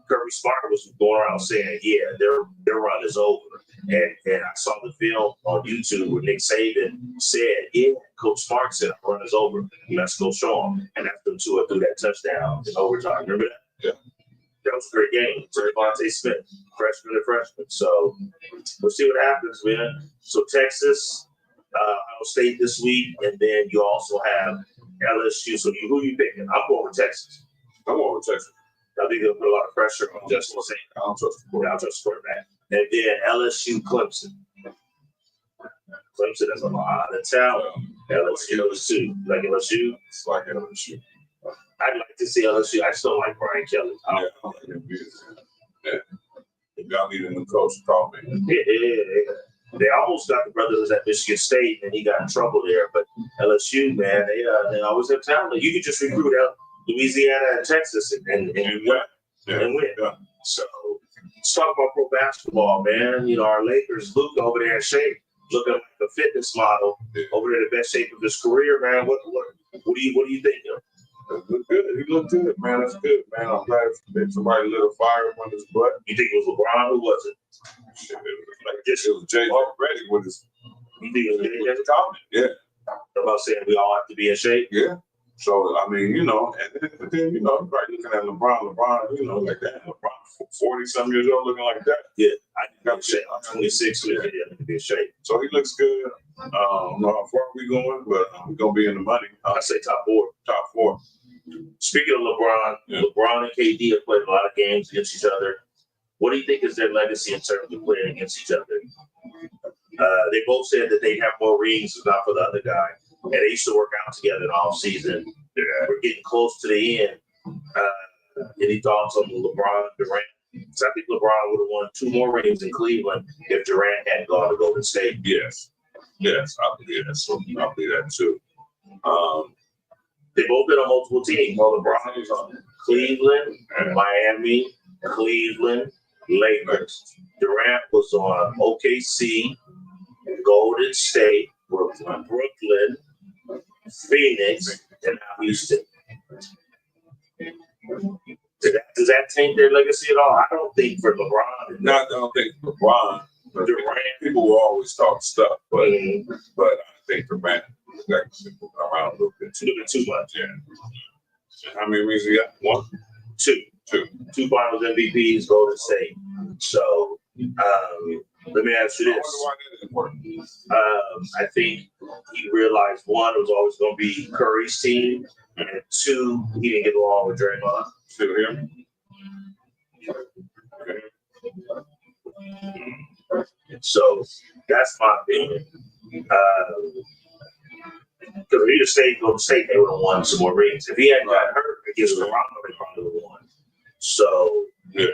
Kirby Smart was going around saying, "Yeah, their run is over." And I saw the film on YouTube where Nick Saban said, "Yeah, Coach Smart said our run is over. Let's go show them." And that's when Tua threw that touchdown in overtime. Remember that? Yeah. That was a great game. Devontae Smith, freshman. So we'll see what happens, man. So Texas, Ohio State this week, and then you also have LSU. So who you picking? I'm going with Texas. I'm going with Texas. I think they'll put a lot of pressure on Justin Saint. I don't trust the I don't trust the quarterback. And then LSU, Clemson. Clemson has a lot of talent. LSU, like LSU. It's like LSU. I'd like to see LSU. I just don't like Brian Kelly. I like him either. Yeah. If y'all need a new coach, call me. Yeah. They almost got the brothers at Michigan State, and he got in trouble there. But LSU, man, they always have talent. You can just recruit out Louisiana and Texas and win. Yeah. So let's talk about pro basketball, man. Our Lakers, Luka over there in shape, looking like a fitness model, over there in the best shape of his career, man. What do you think of? It looked good. He looked good, man. That's good, man. I'm glad that somebody lit a fire up on his butt. You think it was LeBron? Who was it? Shit, it was Jay Reddick with his. You think it was Jay comment? Yeah. About saying we all have to be in shape. Yeah. So I mean, and then right looking at LeBron, like that. LeBron 40-some years old looking like that. Yeah, I got shape. I'm 26, so yeah, to be in shape. So he looks good. I don't know how far we going, but we're gonna be in the money. I say top four. Top four. Speaking of LeBron, LeBron and KD have played a lot of games against each other. What do you think is their legacy in terms of playing against each other? They both said that they'd have more rings if not for the other guy. And they used to work out together in off season. Yeah. We're getting close to the end. Any thoughts on LeBron, Durant? So I think LeBron would have won 2 more rings in Cleveland if Durant hadn't gone to Golden State. Yes, I believe that. So I believe that too. They both been on multiple teams. Well, LeBron was on Cleveland, Miami, Cleveland, Lakers. Durant was on OKC, Golden State, Brooklyn, Phoenix, and now Houston. Does that taint their legacy at all? I don't think for LeBron. I don't think LeBron. Durant. People will always talk stuff, but I think Durant is around a little bit too much. Yeah. How many rings he got? One, Two Finals MVPs, Golden State. So let me ask you I wonder this. why that didn't work. I think he realized one, it was always going to be Curry's team, and two, he didn't get along with Draymond. Still here? So that's my opinion. Because if he'd have stayed Golden State, they would have won some more rings. If he hadn't got hurt against Toronto, they probably would have won. So, Yeah.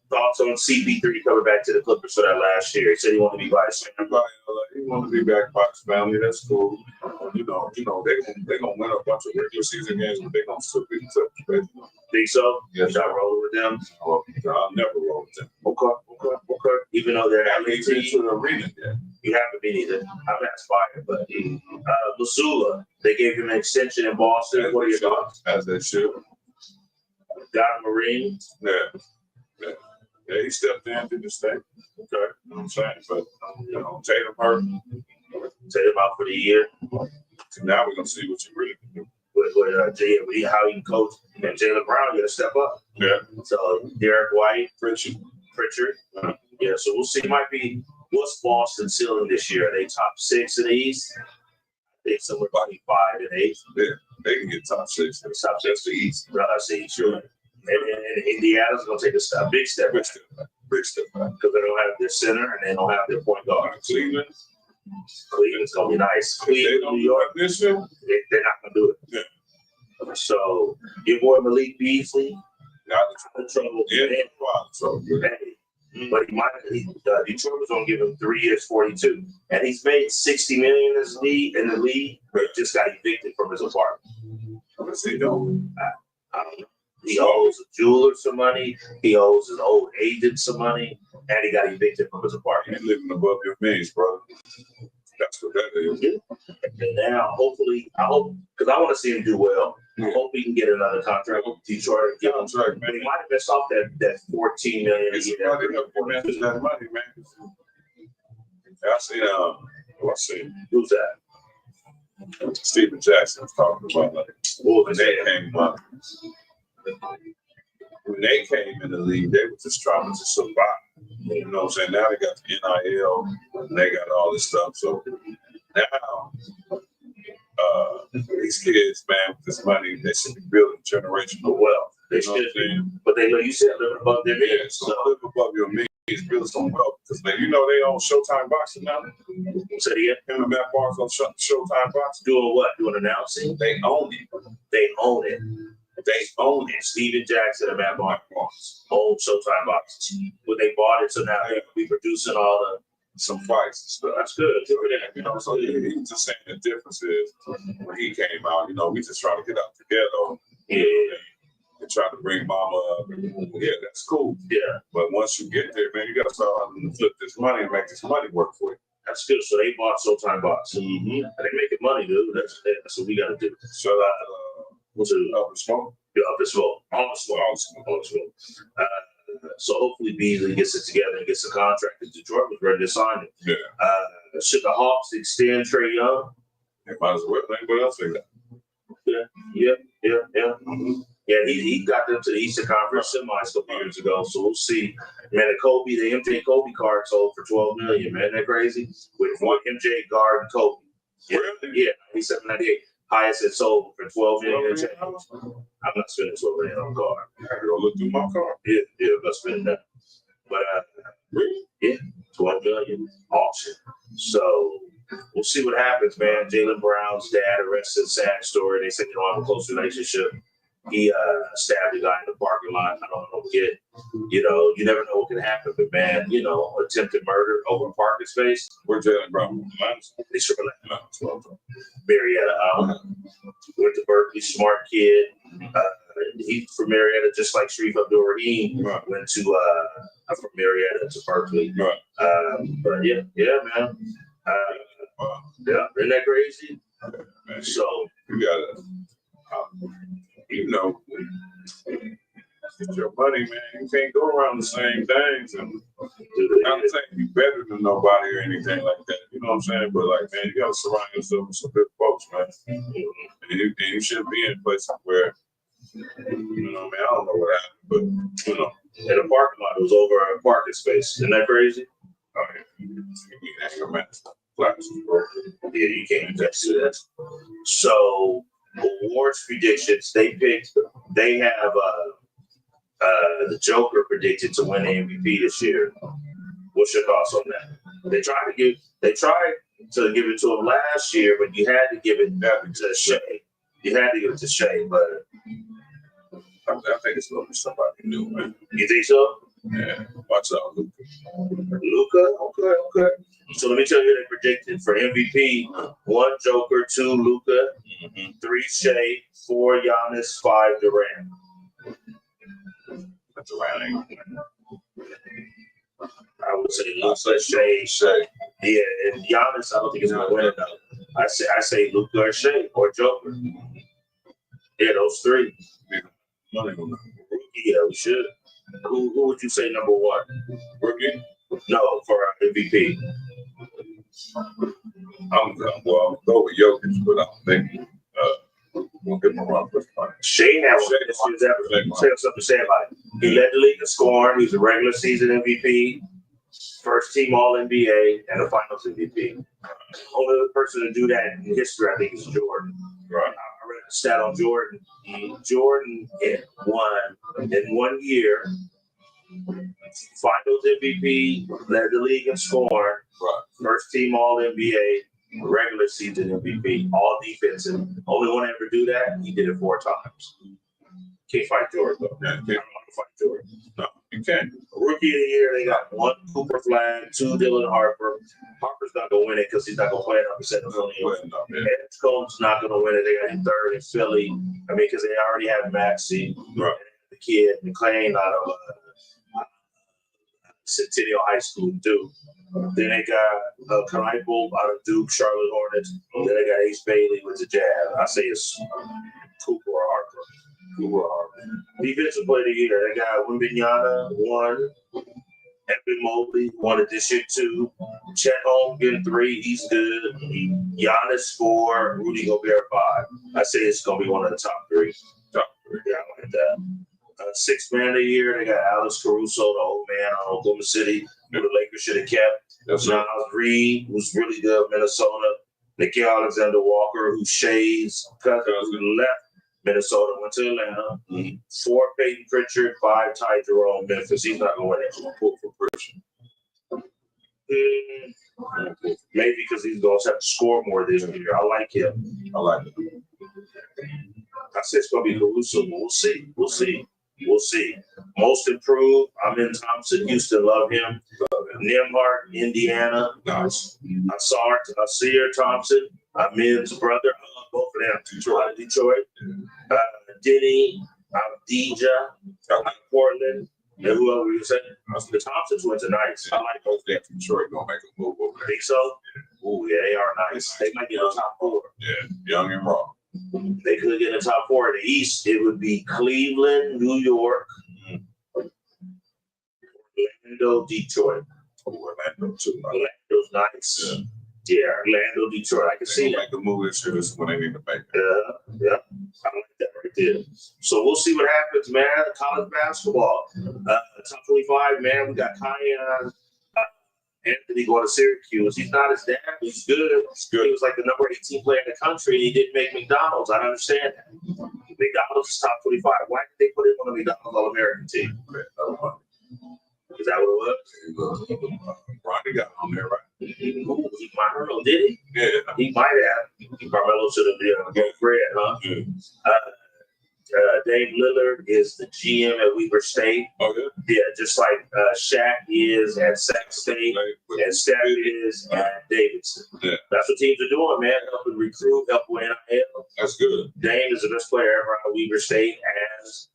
thoughts on CP3 coming back to the Clippers for that last year? He said he wanted to be vice chairman. He want to be back by his family. That's cool. They gonna win a bunch of regular season games, but they gonna still be tough. Think so? Yes. Y'all rolling with them? I'll never roll with them. Okay. Even though they're I at haven't been to the arena yet. you haven't been either. I'm not inspired, but Missoula, they gave him an extension in Boston. What are your thoughts? As they should. Don Marine. Yeah, he stepped in, did his thing. Okay, you know what I'm saying? But, Tatum hurt. Take him out for the year. So now we're going to see what you really can do. How he can coach. And Jaylen Brown got to step up. Yeah. So Derek White, Pritchard. Yeah, so we'll see. What's Boston ceiling this year? Are they top 6 in the East? I think somewhere between 5 and 8. Yeah, they can get top 6. Top 6 the East. I see, sure. And Indiana's going to take a big step back. Big step back. Because they don't have their center and they don't have their point guard. Cleveland's going to be nice. They Cleveland, don't New do York, it this year. they're not going to do it. Yeah. So your boy Malik Beasley, Not in trouble. so But Detroit was going to give him 3 years, 42, and he's made $60 million in the league, but just got evicted from his apartment. what's he doing? I don't know. He owes a jeweler some money. He owes his old agent some money, and he got evicted from his apartment. You're living above your means, brother. That's what that is. And now, hopefully, I hope because I want to see him do well. I hope he can get another contract with Detroit. Give him, Contract, but man. he might have missed off that $14 million a It's year. somebody help you manage that money, man. I seen Who's that? Steven Jackson was talking about like What was when his they name? came up. When they came in the league, they were just trying to survive. You know what I'm saying? Now they got the NIL and they got all this stuff. So now these kids, man, with this money, they should be building generational wealth. They You know what I'm should, saying? but they, like you said, living above their Yeah, means. so So, live above your means, build some wealth. Because man, they own Showtime Boxing now. so yeah, Him and Matt Barnes on Showtime Boxing. doing what? Doing announcing? They own it. They own it. They own it. Steven Jackson and Matt Barnes Barnes. own Showtime Boxing. When they bought it, so now they'll be producing all the. Some fights and stuff. That's good. Good for them. You know, so he was just saying the difference is when he came out, we just trying to get out together. Yeah, And trying to bring mama up. Yeah, that's cool. yeah, But once you get there, man, you gotta start having to flip this money and make this money work for you. that's good. So they bought Showtime Boxing. And they making money, dude. That's what we got to do. Shout out what's it, Up and Smoke? Yeah, up the smoke. On the smoke. So hopefully Beasley gets it together and gets a contract. Because Detroit was ready to sign him. Yeah. Should the Hawks extend Trae Young? They might as well. Anybody else think that? Yeah. Yeah, he got them to the Eastern Conference semis a couple years ago, so we'll see. Man, the MJ Kobe card sold for $12 million. Man, that crazy with one MJ guard and Kobe. Really? Yeah, he's 798. Highest it sold for $12 million. I'm not spending $12 million on a card. I gotta go look through my car. Yeah, I'm not spending that. But Really? 12 million auction. So we'll see what happens, man. Jaylen Brown's dad arrested. Sad story. They said they don't have a close relationship. He stabbed a guy in the parking lot. I don't know, kid. You never know what can happen, but man, attempted murder over a parking space. Where's Jalen Brown? They sure let Marietta went to Berkeley, smart kid. He's from Marietta, just like Sharif Abdul-Rahim Right. went to from Marietta to Berkeley. Right. But yeah, man. Wow. Yeah, isn't that crazy? Man, So you gotta, it's your money, man. You can't go around the same things. And not saying you better than nobody or anything like that. You know what I'm saying? But like, man, you gotta surround yourself with some good folks, man. And you shouldn't be in places where, you know, man, I don't know what happened, but you know, in the parking lot, it was over a parking space. Isn't that crazy? oh yeah, you ain't man. Flats, bro. Yeah, you can't do that. So awards predictions, they have the Joker predicted to win the MVP this year. What's your thoughts on that? They tried to give it to him last year, but you had to give it to Shea. You had to give it to Shea, but I think it's gonna be somebody new, man. you think so? Yeah, watch out, Luka. Luka? Okay. So let me tell you what they predicted for MVP: 1 Joker, 2 Luka, 3 Shea, 4 Giannis, 5 Durant. That's around. I would say Luka, Shea. Yeah, and Giannis, I don't think he's gonna win it though. I say Luka or Shea or Joker. Yeah, those 3. Rookie, yeah, we should. Who would you say number 1? Rookie? No, for MVP. I'll go with Jokic, but I don't think won't get my wrong first time. Shea had one this year's ever. Say something to say about it. He led the league in scoring. He was a regular season MVP, first team All NBA, and a Finals MVP. Only other person to do that in history, I think, is Jordan. Right. I read a stat on Jordan. Jordan won in 1 year. Finals MVP, led the league in scoring. Right. First team All NBA, regular season MVP, all defensive. Only one to ever do that. He did it 4 times. Can't fight Jordan though. Yeah, I don't want to fight Jordan. no, you can't. Rookie of the year, they got 1 Cooper Flag, 2 Dylan Harper. Harper's not gonna win it because he's not gonna play enough San Antonio. No, man. Edgecombe's not gonna win it. They got him 3rd in Philly. I mean, because they already have Maxey, Right. the kid McLean out of Centennial High School, Duke. Then they got Kneippel out of Duke, Charlotte Hornets. Then they got Ace Bailey with the Jazz. I say it's Cooper or Harper. Defensive player of the year, they got Wembanyama 1, Evan Mobley 1 at this year 2, Chet Holmgren getting 3, he's good. Giannis 4, Rudy Gobert 5. I say it's gonna be one of the top 3. Yeah, I like that. 6th man of the year, they got Alex Caruso, the old man on Oklahoma City, who the Lakers should have kept. Yes, sir. Miles Reed, who's really good, Minnesota. Nickeil Alexander-Walker, who Shay's cousin, who left Minnesota, went to Atlanta. 4 Peyton Pritchard, 5 Ty Jerome, Memphis. He's not going to win it. Pull for Pritchard. Maybe because he's going to have to score more this year. I like him. I like it. I said it's going to be Caruso, but we'll see. Most improved, I'm in Thompson, Houston, love him. Nembhard, Indiana. Nice. Asir Thompson, Min's brother, both of them. Detroit. Denny, Deja, Portland. And who else were you saying? The Thompsons went to nice. I like those days. Detroit gonna make a move over there. Think so? Oh, yeah, they are nice. They might get in the top 4. Yeah, young and raw. They could get in the top 4. In the East, it would be Cleveland, New York, Orlando, Detroit. Orlando too. Orlando's nice. Yeah, Orlando, Detroit. I can see that. Make a move this year. This is when they need to make it. Yeah. I like that right there. So we'll see what happens, man. College basketball. Top 25, man. We got Kiyan Anthony going to Syracuse. He's not his dad, but he's good. He was like the number 18 player in the country, and he didn't make McDonald's. I don't understand that. McDonald's is top 25. Why did they put him on the McDonald's All-American team? Is that what it was? Ronnie got on there, right? He might have, did he? Yeah. He might have. Carmelo should have been Fred, huh? Dave Lillard is the GM at Weber State. Oh, yeah. Yeah, just like Shaq is at Sac State and Steph is at Davidson. Yeah. That's what teams are doing, man. Helping recruit, helping win NIL. That's good. Dame is the best player ever out of Weber State Jazz.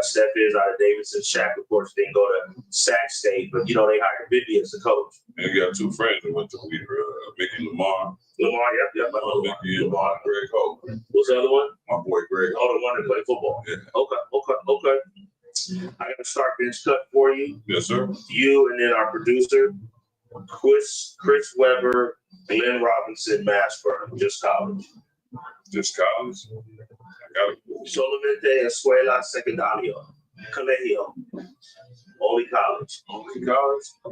Steph is out of Davidson. Shaq, of course, didn't go to Sac State, but they hired Bibby as the coach. And you got two friends that went to Weaver, Mickey Lamar. Lamar, yep, I know Lamar. Mickey and Greg Holt. What's the other one? My boy Greg Holt. Oh, the one that played football. Yeah. Okay. I got a start bench cut for you. Yes, sir. You and then our producer, Chris Webber, Glenn Robinson, Mashburn, just college. Just college. I got it. Solamente Escuela Secundaria, Colegio. Only college. Only college. I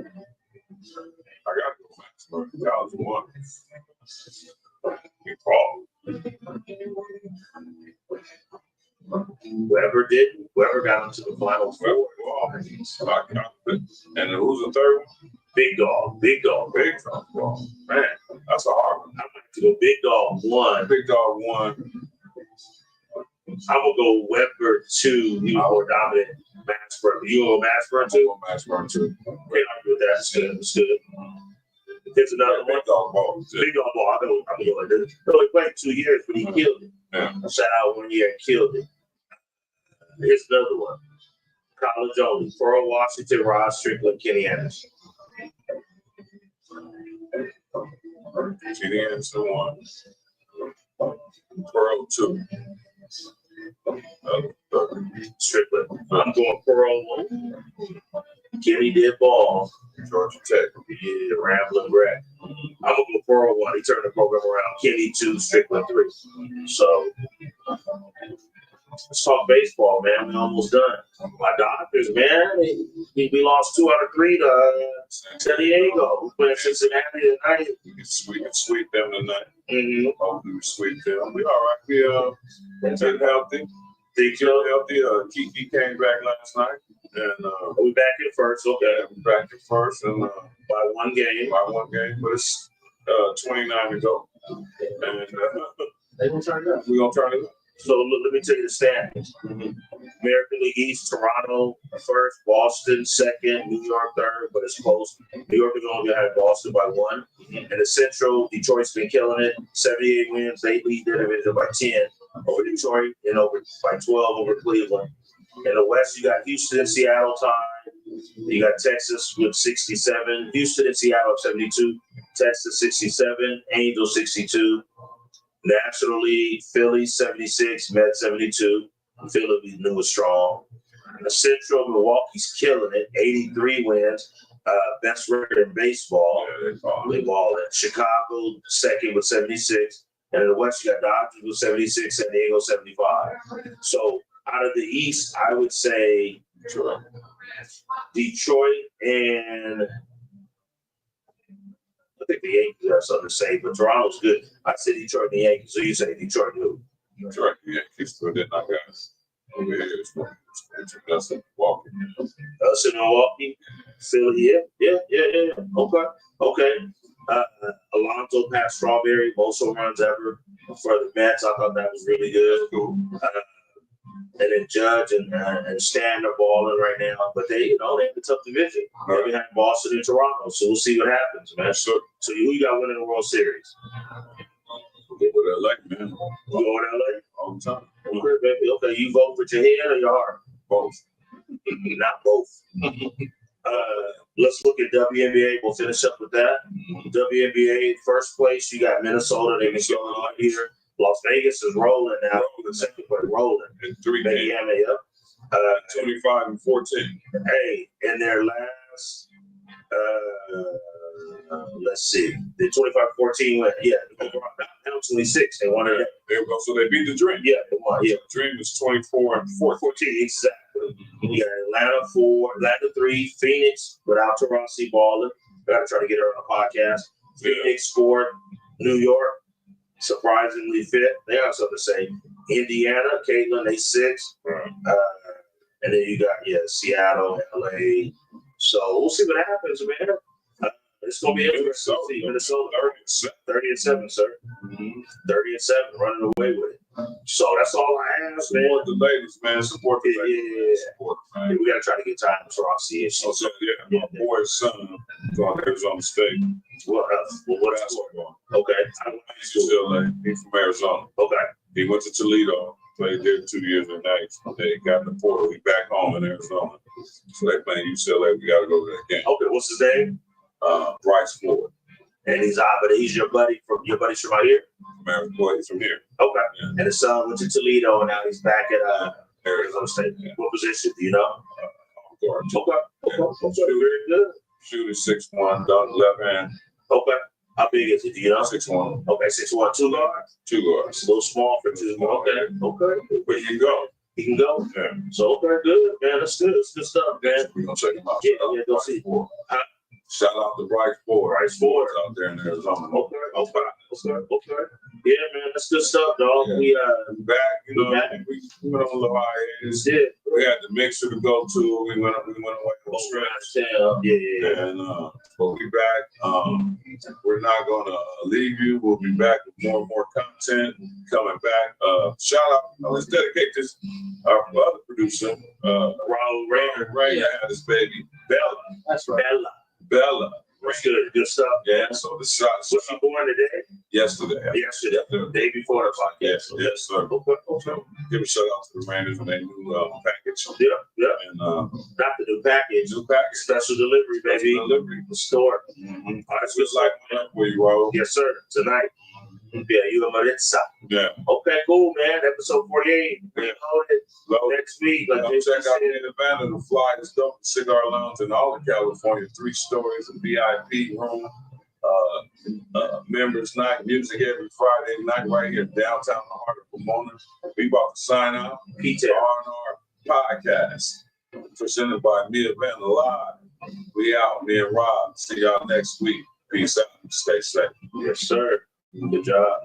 got to go back to college one. Big problem. Whoever got into the final four. And who's the third one? Big dog. Big dog. Man, that's a hard one. I'm going to go Big Dog 1. Big dog one. I'm going to go Webber 2. You more dominant. Mashburn. You go Mashburn 2? Mashburn too. Can't argue with that. It's good. Here's another one. Big dog ball. Big dog ball. I'm going to go like this. He only played 2 years, but he killed it. Yeah. Shout out 1 year and killed it. Here's another one. College only. Pearl Washington, Rod Strickland, Kenny Anderson. Kenny Anderson one. Pearl two. Strickland. I'm going Pearl 1. Kenny did ball. Georgia Tech. Yeah, Rambling Brett. I'm going to go Pearl 1. He turned the program around. Kenny 2, Strickland 3. So, let's talk baseball, man. We almost done. My Dodgers, man, we lost 2 out of 3 to San Diego. We playing Cincinnati tonight. We can sweep them tonight. Mm-hmm. Hopefully we sweep them. We all right. We been healthy. Think so? Healthy. Kiki came back last night. And We back in first, okay. we back at first and By 1 game. by 1 game. But it's 29 to go. And They gonna turn it up. we're gonna turn it up. So let me tell you the standings. American League East, Toronto first, Boston second, New York third, but it's close. New York is only behind Boston by 1. In the Central, Detroit's been killing it. 78 wins. They lead their division by 10 over Detroit and over by 12 over Cleveland. In the West, you got Houston and Seattle tied. You got Texas with 67. Houston and Seattle 72. Texas 67. Angels 62. National League, Philly 76, Mets 72. Philly we knew was strong. In the Central, Milwaukee's killing it, 83 wins, best record in baseball. They balling. Chicago second with 76, and in the West you got Dodgers with 76, San Diego 75. So out of the East, I would say Detroit and I think the Yankees have something to say, but Toronto's good. I say Detroit and the Yankees, so you say Detroit new. Detroit, the Yankees, but then I got over here. That's Milwaukee. Us in Milwaukee, Philly, yeah. Okay. Alonso passed Strawberry, most home runs ever for the Mets. I thought that was really good. Cool. And then Judge and Stan are balling right now, but they have a tough division. They're behind Boston and Toronto, so we'll see what happens, man. So who you got winning the World Series? Go with LA, man. You go with LA? All the time. Okay, baby. Okay, you vote with your head or your heart? Both. Not both. Let's look at WNBA. We'll finish up with that. WNBA, first place, you got Minnesota. They've been going on here. Las Vegas is rolling now. Second place rolling. In 3 games. Miami up. 25 and 14. Hey, in their last, let's see, the 25-14 went, now 26. They won it. There we go. So they beat the Dream. Yeah, they won. Yeah, The Dream is 24 and 14. exactly. You got Atlanta 4, Atlanta 3, Phoenix without Taurasi balling. Got to try to get her on a podcast. Phoenix 4, New York surprisingly fit. They have something to say. Indiana, Caitlin, they 6. And then you got Seattle, LA. So we'll see what happens, man. It's gonna be interesting to see Minnesota 30-7, sir. 30-7, running away with it. So that's all I have, man. Support the ladies, man. Support the ladies. Yeah. Support, man. We gotta try to get time to Taurasi. So my boy's son from Arizona State. What else? What else? Basketball. Okay. He's UCLA. He's from Arizona. Okay. He went to Toledo. Played there 2 years and they got the portal. We back home in Arizona. So they playing UCLA. We got to go to that game. Okay, what's his name? Bryce Ford. And he's your buddy's from out here? Man, boy, he's from here. Okay. Yeah. And his son went to Toledo and now he's back at Arizona State. Yeah. What position do you know? Guard. Okay. Very good. Shooter 6'1", dunk left hand. Okay. How big is it? Do you know? 6'1", Okay, 6'1", 2 guards. 2 guards. A little small for 2 guards. Okay. Where you go? He can go. Yeah. So okay, good, man. That's good. That's good stuff, man. We're gonna check him out. Yeah, go see. Shout out to Bryce Ford. Bryce Ford. out there in Arizona. Okay. Yeah, man, that's good stuff, dog. Yeah. We Back, you know, Back. we went on a little hiatus. did. We had the mixer to go to. We went away on the stretch. Yeah. And but we back. We're not gonna leave you. We'll be back with more and more content coming back. Shout out. Let's dedicate this our other producer, Raul Rainer. Ray had his baby Bella. That's right. Bella. That's good stuff. Yeah. So the shot Was she born today? yesterday. Yesterday. The day before the podcast. Yes, sir. Okay. Give a shout out to the Rangers and their new package. Yeah. And Not the new package. new package. Special delivery, baby. Delivery. Store. Mm-hmm. All right, It's just like where you roll. Yes, sir. Tonight. Yeah, you and Maritza. Yeah. Okay, cool, man. Episode 48. Yeah. Hold it Low. next week. Like Come Jason check out said. the Havana, the Fly, the Dope Cigar Lounge in all of California. 3 stories, a VIP room, members night, music every Friday night right here downtown the heart of Pomona. We about to sign out. Peter. R&R Podcast presented by Mia Van Live. We out, me and Rob. See y'all next week. Peace out. Stay safe. Yes, sir. Good job.